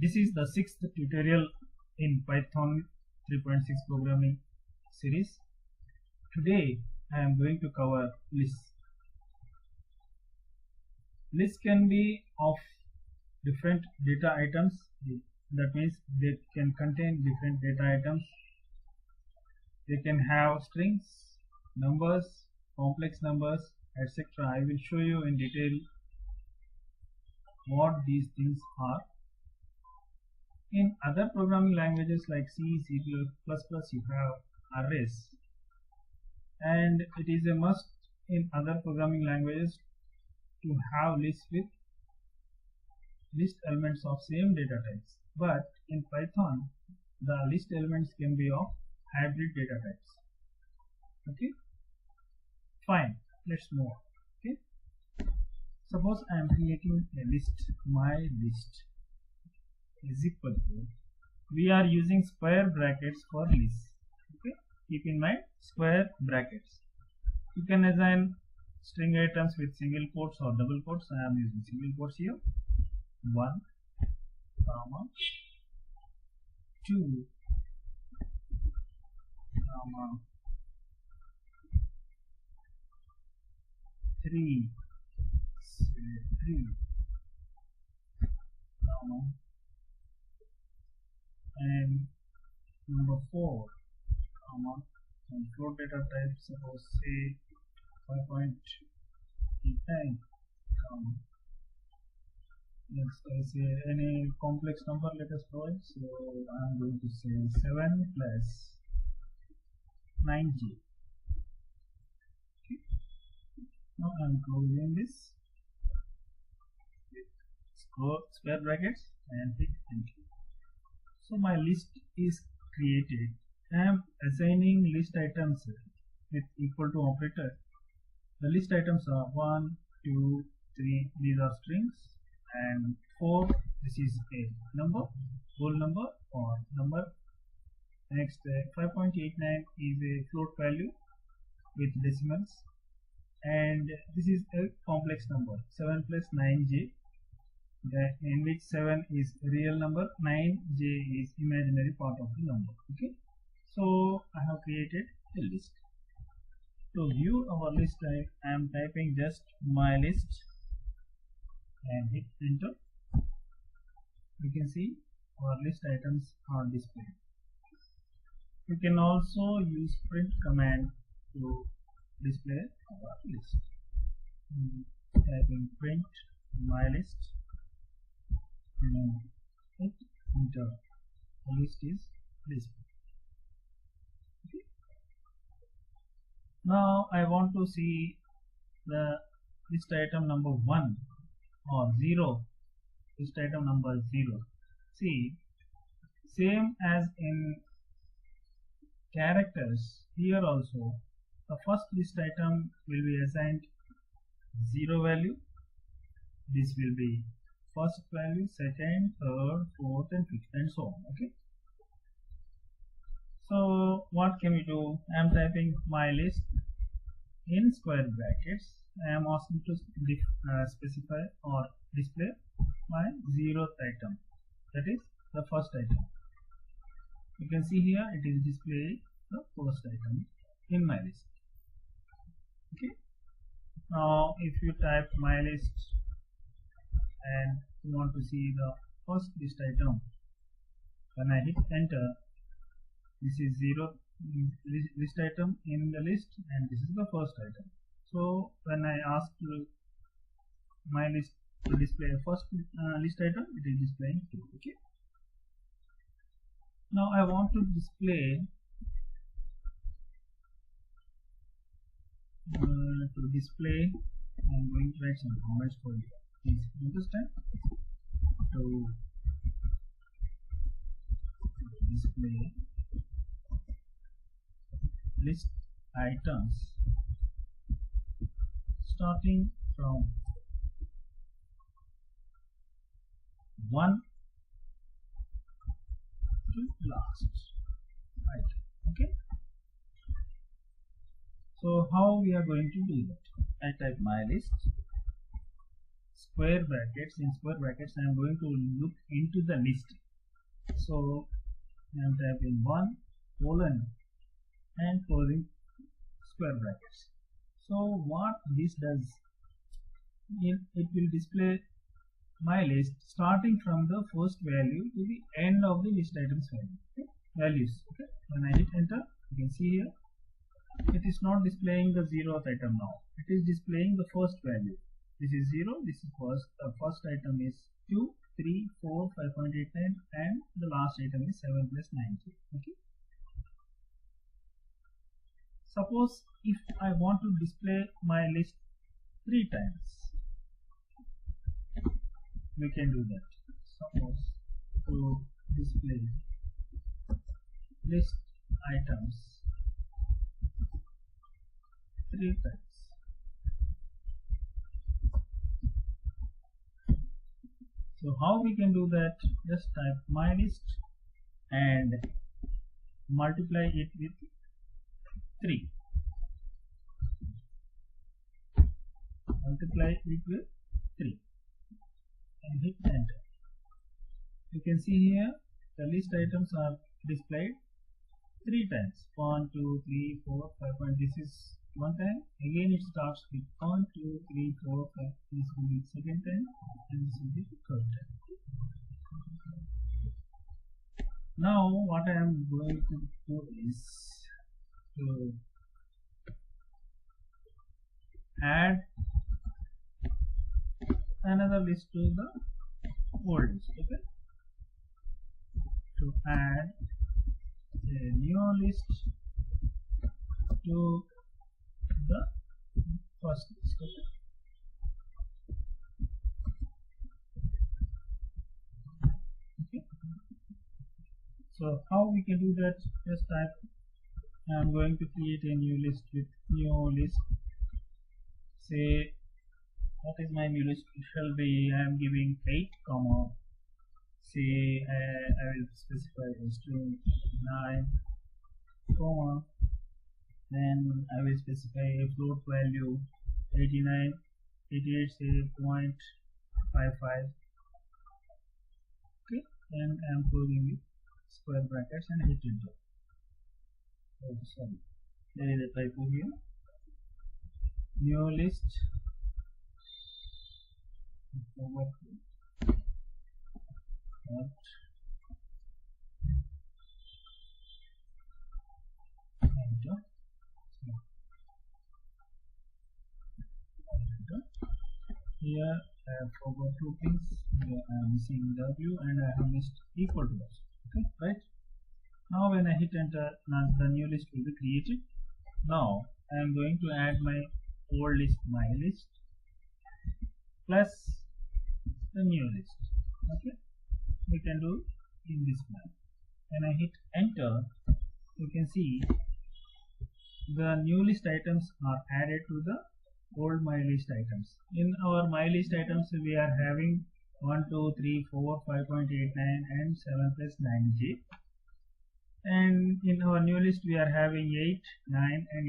This is the 6th tutorial in Python 3.6 programming series. Today I am going to cover lists. Lists can be of different data items. That means they can contain different data items. They can have strings, numbers, complex numbers, etc. I will show you in detail what these things are. In other programming languages like C, C++, you have arrays, and it is a must in other programming languages to have lists with list elements of same data types. But in Python, the list elements can be of hybrid data types. Okay, fine, let's move on. Okay, suppose I am creating a list. My list is equal to, we are using square brackets for lists. Okay, keep in mind square brackets. You can assign string items with single quotes or double quotes. I am using single quotes here. 1, 2, 3, 3, and number 4, and float data type, suppose say 5.89, next I say any complex number let us provide, so I am going to say 7 plus 9j. Okay. Now I am closing this with square brackets and hit enter. So my list is created. I am assigning list items with equal to operator. The list items are 1, 2, 3, these are strings, and 4, this is a number, whole number or number. Next 5.89 is a float value with decimals, and this is a complex number 7 plus 9j, in which 7 is real number, 9j is imaginary part of the number. Okay, so I have created a list. To view our list, I am typing just my list and hit enter. You can see our list items are displayed. You can also use print command to display our list. Typing print my list and hit enter. The list is displayed. Okay. Now I want to see the list item number 1 or 0. List item number 0. See, same as in characters, here also the first list item will be assigned 0 value. This will be first value, second, third, fourth, and fifth, and so on. Okay, so what can we do? I am typing my list in square brackets. I am asking to specify or display my 0th item, that is the first item. You can see here it is displaying the first item in my list. Okay, now if you type my list and you want to see the first list item, when I hit enter, this is 0 list item in the list, and this is the first item. So when I ask my list to display a first list item, it is displaying 2. Okay, now I want to display I'm going to write some comments for you. Please understand. To display list items starting from 1 to last. Right. Okay. So how we are going to do that? I type my list square brackets. In square brackets, I am going to look into the list. So I am typing 1 colon and closing square brackets. So what this does, it will display my list starting from the first value to the end of the list items value. Okay? Values. Okay. When I hit enter, you can see here it is not displaying the 0th item now. It is displaying the first value. This is 0. This is first. The first item is 2, 3, 4, 5.89, and the last item is 7 plus 90. Okay. Suppose if I want to display my list 3 times, we can do that. Suppose to display list items 3 times. So how we can do that? Just type my list and multiply it with 3. Multiply it with 3 and hit enter. You can see here the list items are displayed 3 times. 1, 2, 3, 4, 5. This is one time. Again it starts with 1, 2, 3, 4, 5. This will be second time and this will be third time. Now what I am going to do is to add another list to the old list. Okay. To add a new list to the first list. Okay. Okay. So how we can do that? Just type I am going to create a new list with new list. Say what is my new list? It shall be I am giving 8 comma. Say I will specify a string 9 comma. Then I will specify a float value 89, 88, say 0.55. Okay, and I am closing with square brackets and hit enter. Oh, sorry, there is a typo here. New list. Enter. Here I have forgot 2 things. Here I am missing W and I have missed equal to also. Okay, right? Now when I hit enter, now the new list will be created. Now I am going to add my old list, my list, plus the new list. Okay, we can do in this manner. When I hit enter, you can see the new list items are added to the old my list items. In our my list items we are having 1, 2, 3, 4, 5.89 and 7 plus 9j. And in our new list we are having 8, 9 and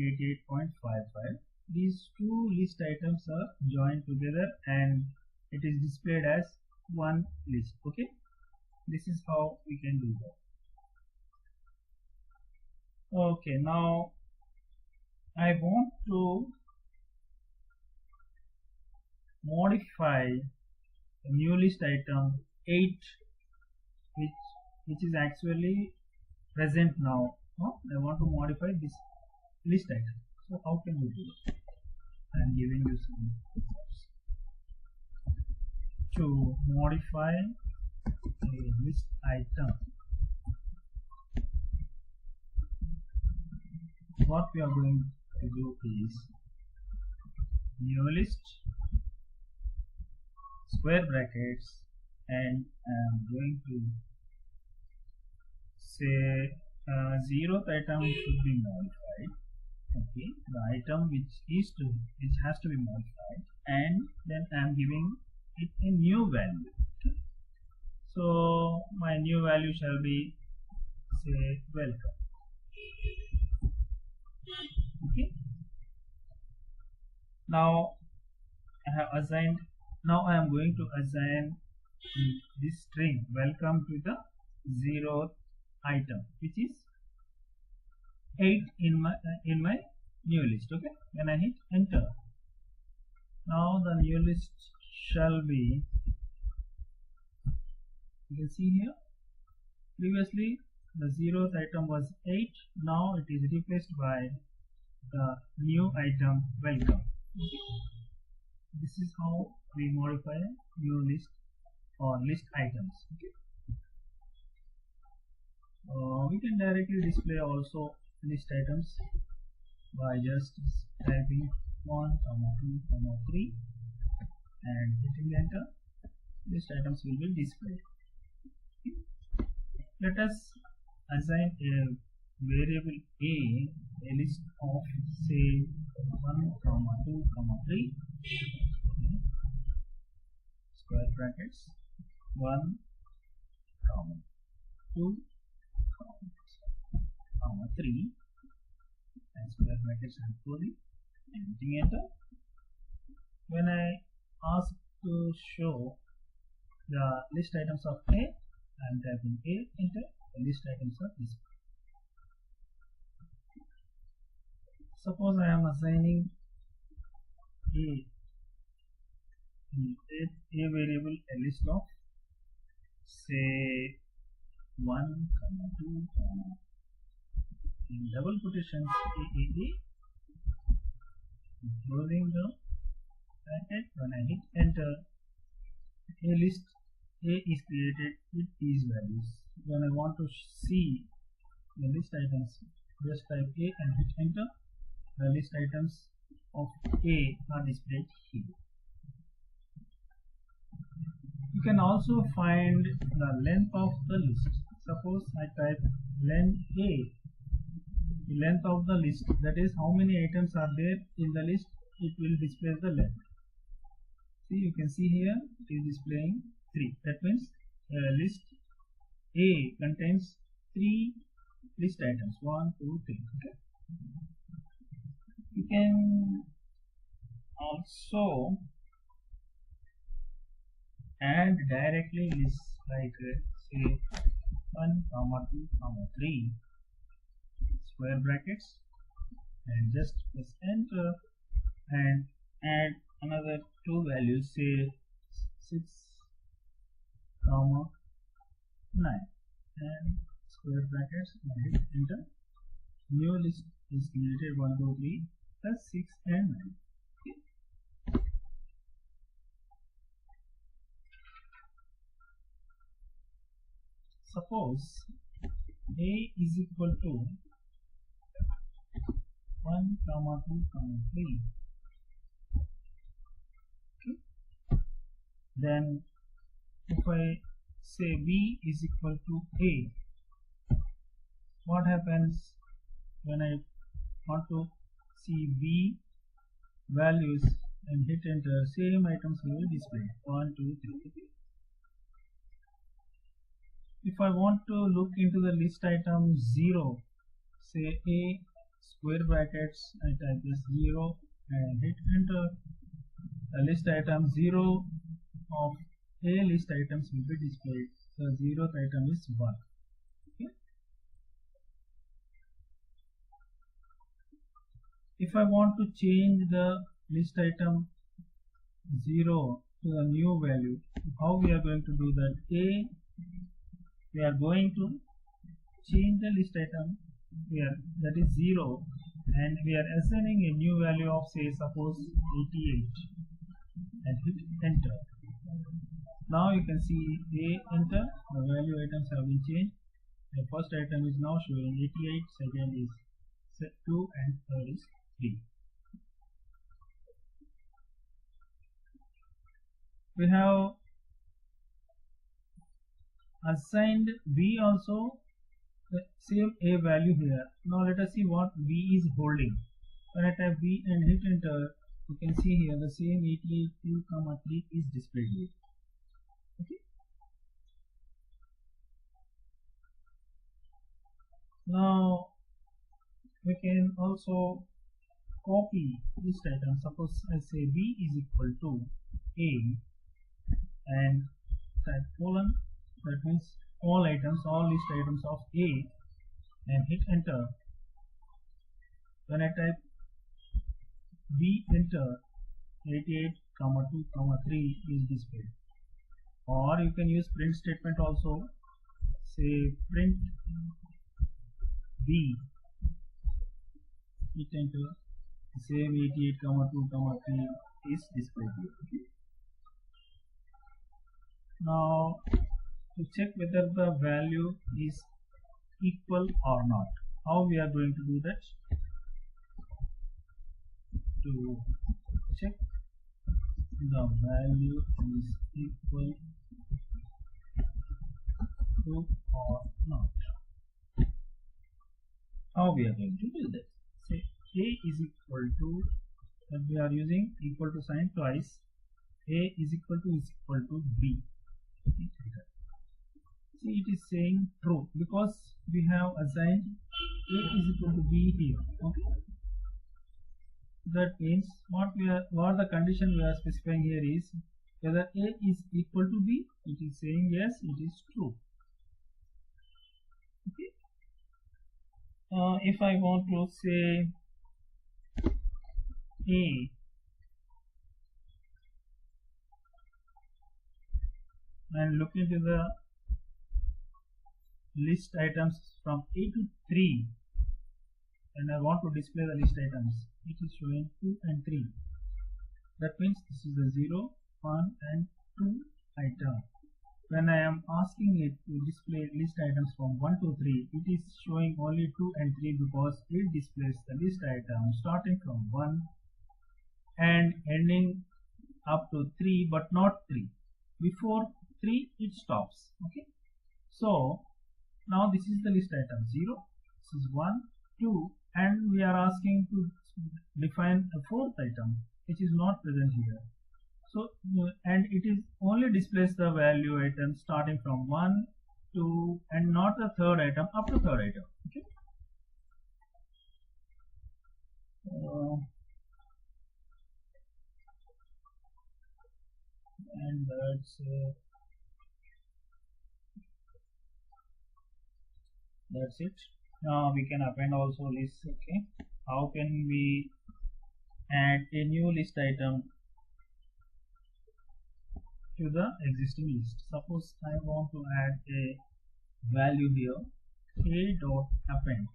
88.55. These 2 list items are joined together and it is displayed as one list. Okay, this is how we can do that. Okay, now I want to modify the new list item 8, which is actually present now. I want to modify this list item. So how can we do it? I am giving you some steps to modify a list item. What we are going to do is new list, square brackets, and I am going to say 0th item should be modified. Okay, the item which has to be modified, and then I am giving it a new value. Okay. So my new value shall be say welcome. Okay. Now I have assigned Now I am going to assign this string welcome to the 0th item, which is 8 in my new list. Okay, when I hit enter, now the new list shall be, you can see here, previously the 0th item was 8, now it is replaced by the new item welcome. This is how we modify new list or list items. Okay. We can directly display also list items by just typing 1, 2, 3 and hitting enter. List items will be displayed. Okay. Let us assign a variable a list of say 1, 2, 3, okay. Square brackets 1, 2, 3 and square brackets and closing and hitting enter. When I ask to show the list items of A, I am typing A, enter, the list items are displayed. Suppose I am assigning a variable a list of say 1, 2, in double quotations a, closing the bracket. When I hit enter, a list A is created with these values. When I want to see the list items, just type A and hit enter. The list items of A are displayed here. You can also find the length of the list. Suppose I type len A, the length of the list, that is how many items are there in the list, it will display the length. See, you can see here it is displaying 3. That means list A contains 3 list items 1, 2, 3. Okay. You can also add directly lists like say 1, 2, 3 square brackets and just press enter and add another 2 values, say 6, 9 and square brackets and hit enter. New list is created 1, 2, 3 plus 6 and 9. Okay. Suppose A is equal to 1, 2, 3. Okay. Then if I say B is equal to A, what happens when I want to see B values and hit enter? Same items will be displayed 1, 2, 3. If I want to look into the list item 0, say A square brackets, I type this 0 and hit enter. The list item 0 of A list items will be displayed. The 0th item is 1. Okay. If I want to change the list item 0 to the new value, how we are going to do that? We are going to change the list item here, that is 0, and we are assigning a new value of say suppose 88 and hit enter. Now you can see A enter, the value items have been changed. The first item is now showing 88, second is 2 and third is 3. We have assigned B also the same A value here. Now let us see what B is holding. When I type B and hit enter, you can see here the same 88, 2, 3 is displayed here. Okay. Now we can also copy this item. Suppose I say B is equal to A and type colon, that means all list items of A, and hit enter. When I type B, enter, 88, 2, 3 is displayed. Or you can use print statement also, say print B, hit enter, same 88, 2, 3 is displayed here. Okay. Now to check whether the value is equal or not, how we are going to do that? To check the value is equal to or not, how we are going to do that? Say A is equal to, and we are using equal to sign twice, A is equal to B. See, it is saying true because we have assigned A is equal to B here. Okay. That means what the condition we are specifying here is whether A is equal to B. It is saying yes, it is true. Okay. If I want to say A and look into the list items from A to 3, and I want to display the list items, it is showing 2 and 3. That means this is the 0, 1 and 2 item. When I am asking it to display list items from 1 to 3, it is showing only 2 and 3 because it displays the list item starting from 1 and ending up to 3 but not 3. Before 3 it stops. Okay. So now this is the list item 0, this is 1, 2, and we are asking to define a fourth item which is not present here. So and it is only displays the value item starting from 1, 2 and not the third item up to third item. Okay. And that's it. Now we can append also list. Okay. How can we add a new list item to the existing list? Suppose I want to add a value here, a dot append.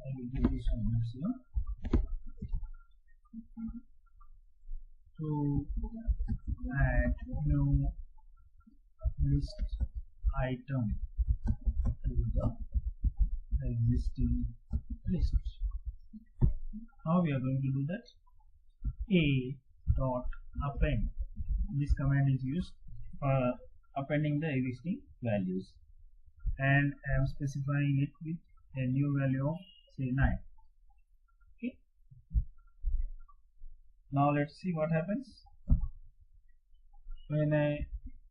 I will give this one here to add new list item to the existing list. How we are going to do that? A dot append. This command is used for appending the existing values, and I am specifying it with a new value of say 9. Okay. Now let's see what happens when I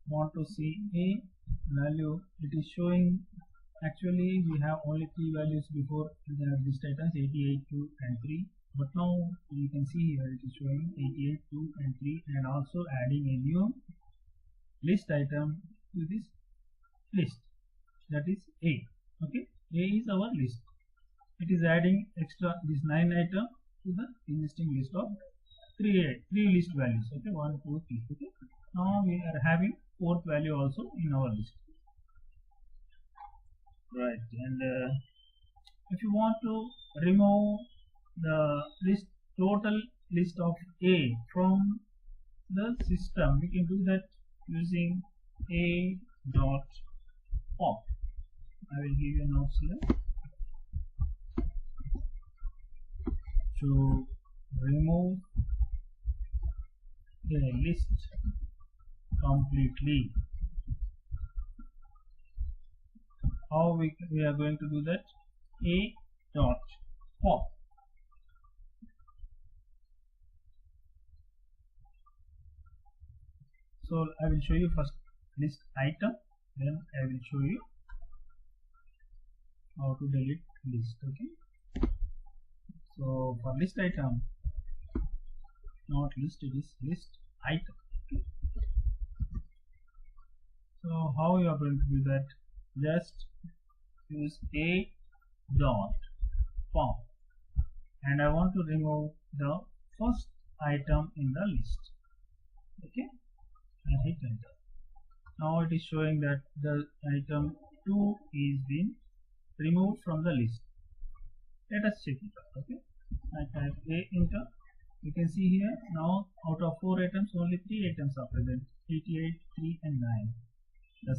want to see a value. It is showing, actually we have only 3 values before the list items 88, 2 and 3, but now you can see here it is showing 88, 2 and 3 and also adding a new list item to this list, that is A. Okay, A is our list. It is adding extra this 9 item to the existing list of 3 list values. Okay, 1, 2, 3. Okay, now we are having fourth value also in our list. Right, and if you want to remove the total list of A from the system, we can do that using a dot pop. I will give you notes here. To remove the list completely, how we are going to do that? A dot pop. So I will show you first list item, then I will show you how to delete list. Okay, so for list item, not list, it is list item. Okay. So how you are going to do that? Just use a dot form, and I want to remove the first item in the list. Okay, and hit enter. Now it is showing that the item 2 is being removed from the list. Let us check it out. Okay, I type a enter. You can see here now out of 4 items only 3 items are present, 88, 3 and 9. The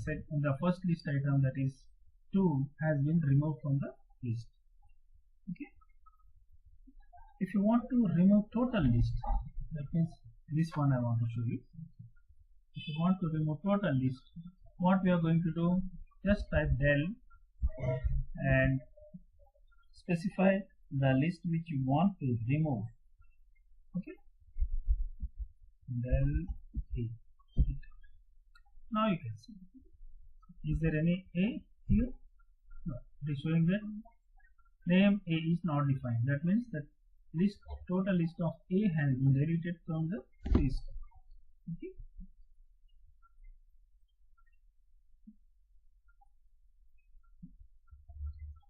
first list item, that is 2, has been removed from the list. Okay, if you want to remove total list, that means this one I want to show you. If you want to remove total list, what we are going to do, just type del and specify the list which you want to remove. Okay, del a. Now you can see, is there any a here? No, it is showing that name a is not defined. That means that total list of a has been deleted from the list. Okay,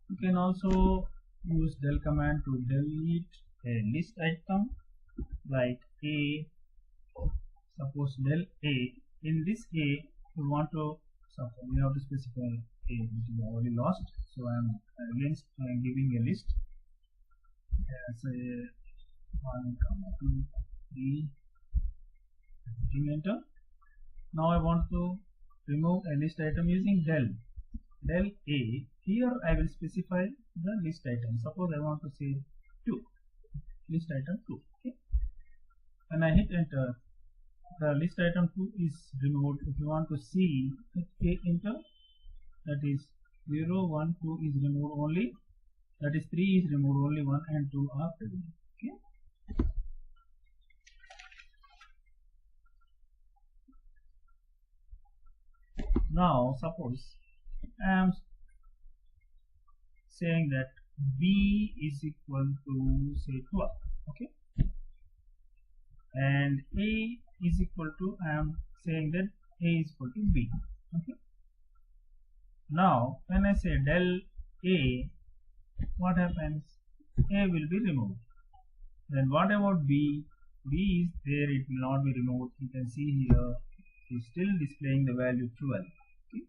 you can also use del command to delete a list item like a. Suppose del a, in this a we want to, we have to specify a which is already lost, so I am giving a list as a 1, 2, 3, hitting enter. Now I want to remove a list item using del a. Here I will specify the list item. Suppose I want to say 2, list item 2. Okay, when I hit enter, the list item 2 is removed. If you want to see, hit a enter, that is 0, 1, 2 is removed only, that is 3 is removed, only 1 and 2 are present. Okay, now suppose I am saying that b is equal to say 12. Okay, and a is equal to, I am saying that a is equal to b. Okay, now when I say del a, what happens? A will be removed. Then what about b? B is there, it will not be removed. You can see here it is still displaying the value 12. Okay,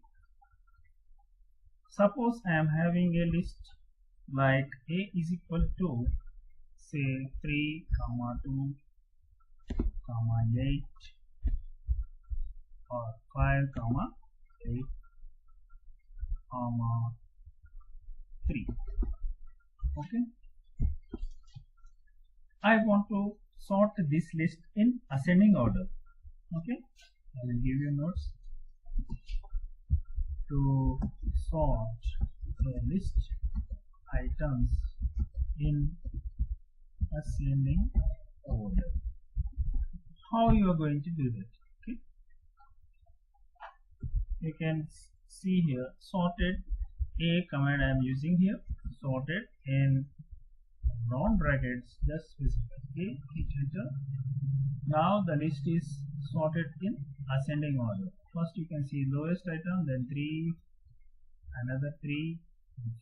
suppose I am having a list like a is equal to say 3, 2, 8 or 5, 8, 3. Okay, I want to sort this list in ascending order. Okay, I will give you notes to sort the list items in ascending order. How you are going to do that? Okay, you can see here sorted a command I am using here, sorted in round brackets, just specify a, hit enter. Now the list is sorted in ascending order. First you can see lowest item, then 3, another 3,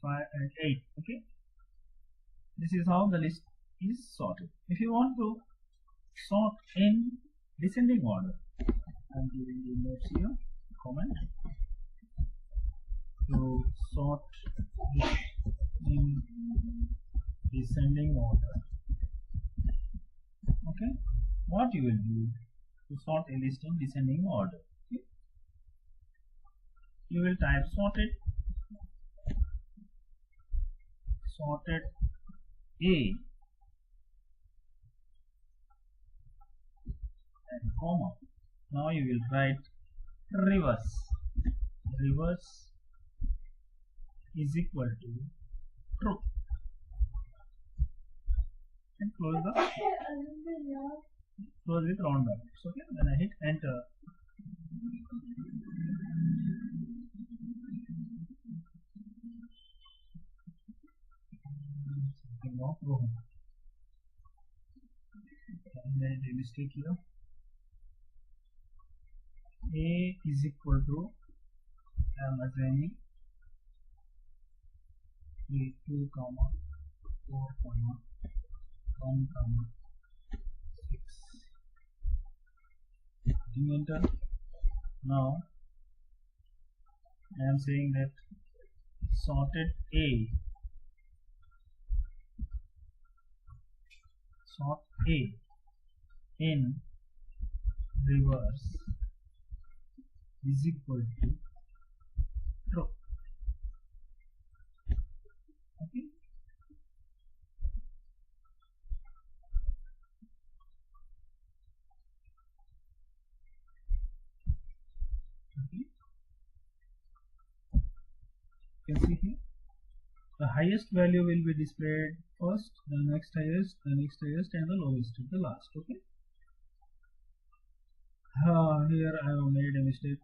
5 and 8. Okay, this is how the list is sorted. If you want to sort in descending order, I am giving you notes here, comment to sort in descending order. Okay, what you will do to sort a list in descending order? Okay, you will type sorted a and comma. Now you will write reverse is equal to true and close with round brackets. Okay, when I hit enter, something wrong. I made a mistake here. A is equal to I am assigning a2 comma 4 comma 1 comma 6. Hitting enter. Now I am saying that sorted A, sort A in reverse is equal to true. Okay. Okay. You can see here the highest value will be displayed first, the next highest, the next highest, and the lowest to the last. Okay. Here I have made a mistake.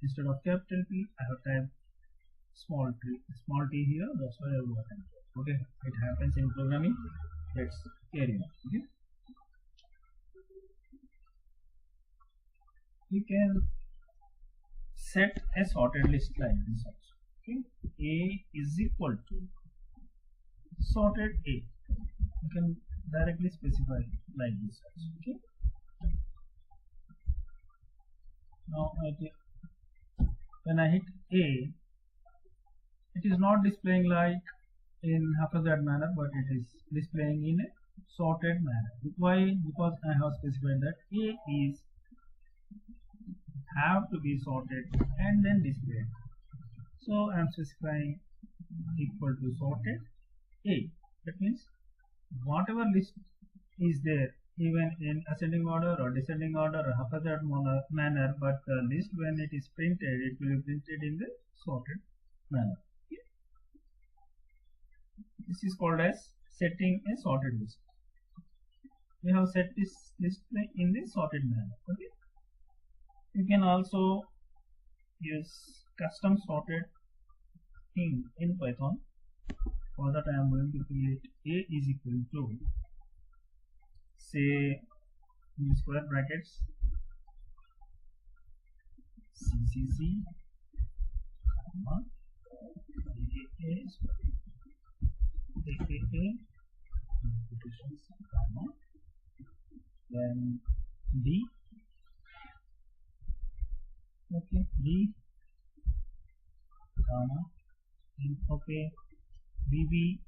Instead of capital P, I have typed small t here. That's why I wrote it. Okay, it happens in programming. Let's carry on. Okay, you can set a sorted list like this also. Okay, A is equal to sorted A. You can directly specify like this also. Okay. Now when I hit A, it is not displaying like in haphazard manner, but it is displaying in a sorted manner. Why? Because I have specified that A is have to be sorted and then displayed. So I am specifying equal to sorted A. That means whatever list is there, even in ascending order or descending order or haphazard manner, but the list when it is printed, it will be printed in the sorted manner. Okay. This is called as setting a sorted list. We have set this list in the sorted manner. Okay. You can also use custom sorted thing in Python. For that I am going to create A is equal to, say, in square brackets CCC comma AAA comma then D, okay, D comma okay BB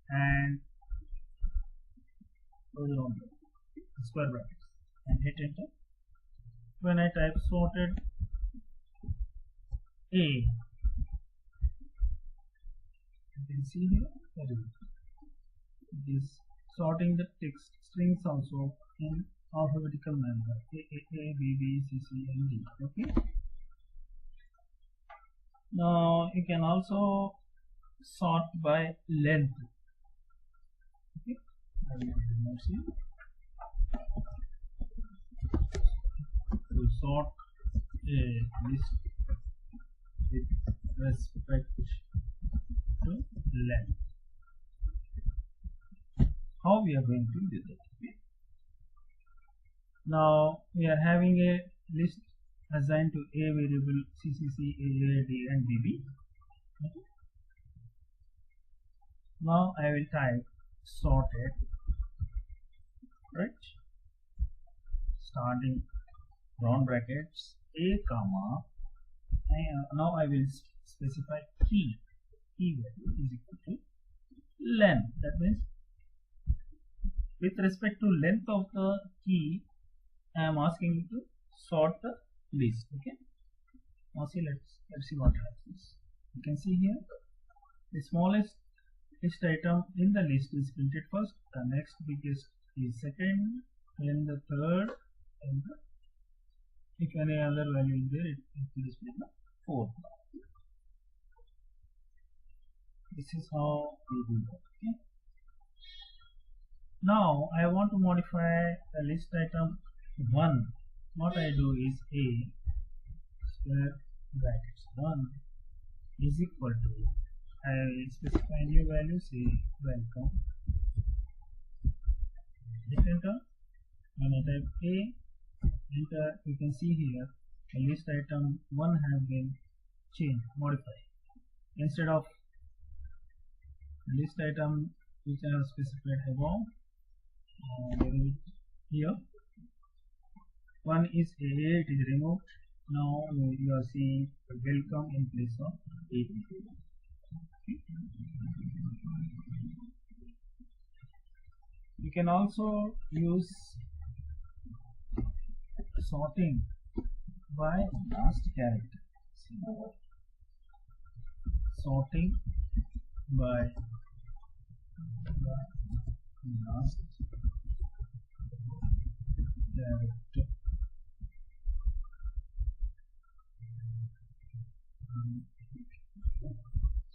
and further on square brackets and hit enter. When I type sorted A, you can see here it is sorting the text strings also in alphabetical manner, A, B, C, and D. Okay. Now you can also sort by length. Okay. I will see. To sort a list with respect to length. How we are going to do that? Okay. Now we are having a list assigned to A variable CCC, AA, D, and BB. Okay. Now I will type sorted, right? Starting round brackets A comma, and now I will specify key value is equal to length. That means with respect to length of the key, I am asking you to sort the list. Okay. Now see, let's see what happens. You can see here the smallest list item in the list is printed first, the next biggest is second, then the third, and if any other value is there, it will display the fourth. This is how we do that. Okay. Now I want to modify the list item 1. What I do is A square brackets 1 is equal to, I will specify new value, say welcome, hit enter. When I type A, enter, you can see here list item 1 has been changed, modified. Instead of list item which I have specified above, here one is AA, it is removed. Now you are seeing welcome in place of AB. You can also use sorting by last character. Sorting by last character.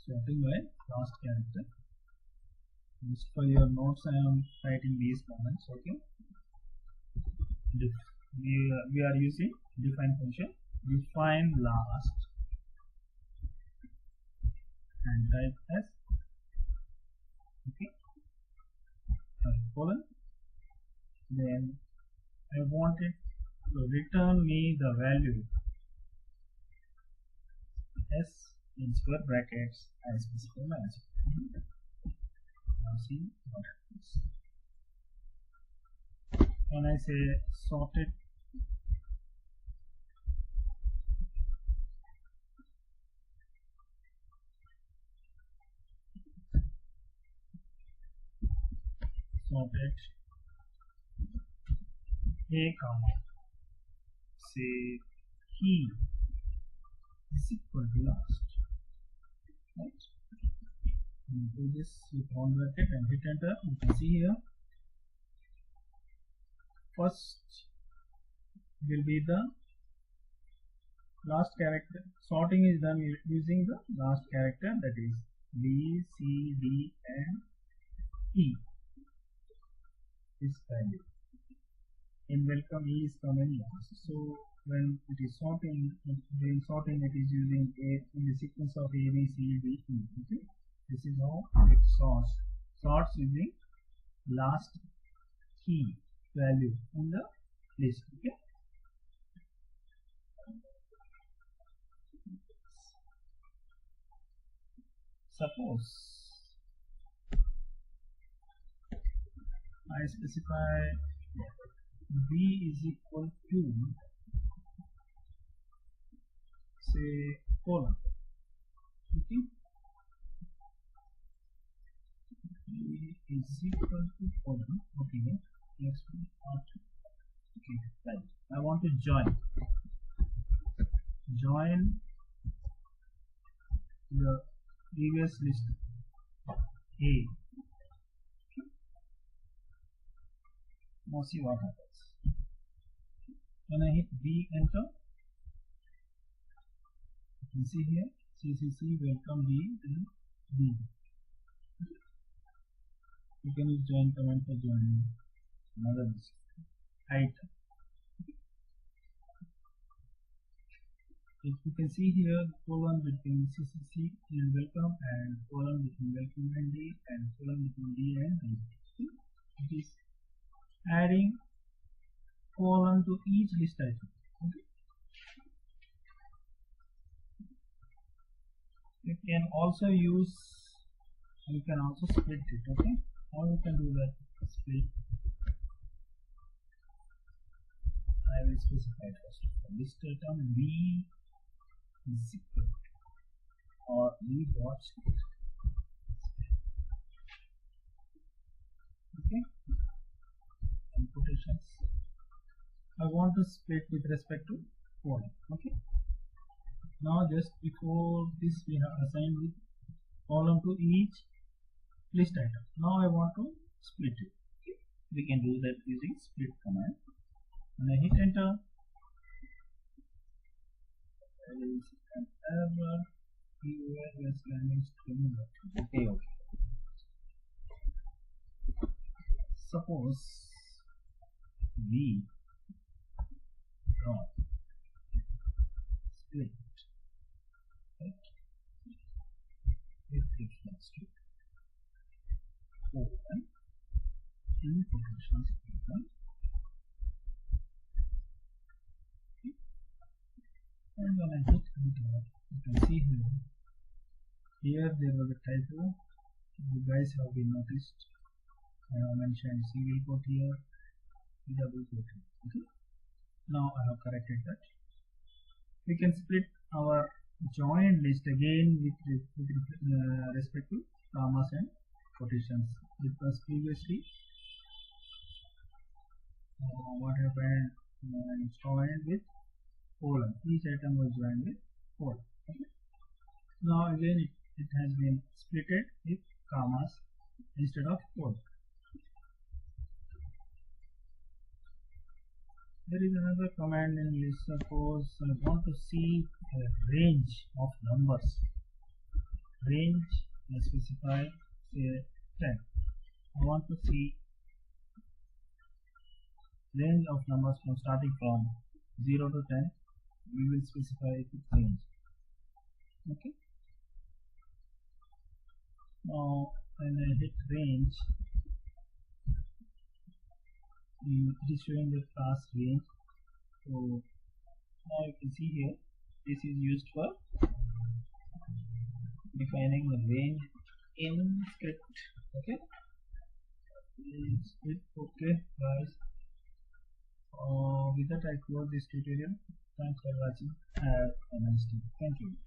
Sorting by last character. Just for your notes, I am writing these comments. Okay. We are using define function. Define last and type as okay colon. Then I want it to return me the value s in square brackets as specified as. Now see what happens. When I say sorted A comma say key is equal to last, right? Do this with one bracket and hit enter. You can see here first will be the last character. Sorting is done using the last character, that is B, C, D and E is value. In welcome E is coming last. So when it is sorting, during sorting it is using A in the sequence of A, B, C, D, E. Okay? This is how it sorts using last key value in the list. Okay? Suppose I specify B is equal to say colon. Okay? B is equal to colon. Okay. Next one. Okay. Right. I want to join the previous list A. Now see what happens. When I hit B, enter, you can see here CCC welcome B and B. You can use join command for joining another list item. You can see here colon between CCC and welcome and colon between welcome and D and colon between D and D. It is adding colon to each list item. Okay. You can also split it. Okay, how you can do that? Split. I will specify first list item B is equal or B dot split. Okay. And quotations. I want to split with respect to colon. Okay. Now just before this we have assigned the column to each list item. Now I want to split it. Okay. We can do that using split command. When I hit enter, there is an error. QRS line is terminated. Okay. Suppose V dot split. Right. With reference to colon in quotations open. Here there was a typo. You guys have been noticed. I have mentioned single quote here, double quote here. Okay. Now I have corrected that. We can split our joined list again with respect to commas and quotations. Because previously what happened, joined with colon. Each item was joined with colon. Okay. Now again it has been splitted with commas instead of colon. There is another command in list. Suppose I want to see a range of numbers. Range, I specify say 10. I want to see range of numbers from starting from 0 to 10. We will specify the range. Okay. Now when I hit range, it is showing the class range. So now you can see here this is used for defining the range in script. Okay. Okay guys, with that I close this tutorial. Thanks for watching. Have a nice day. Thank you.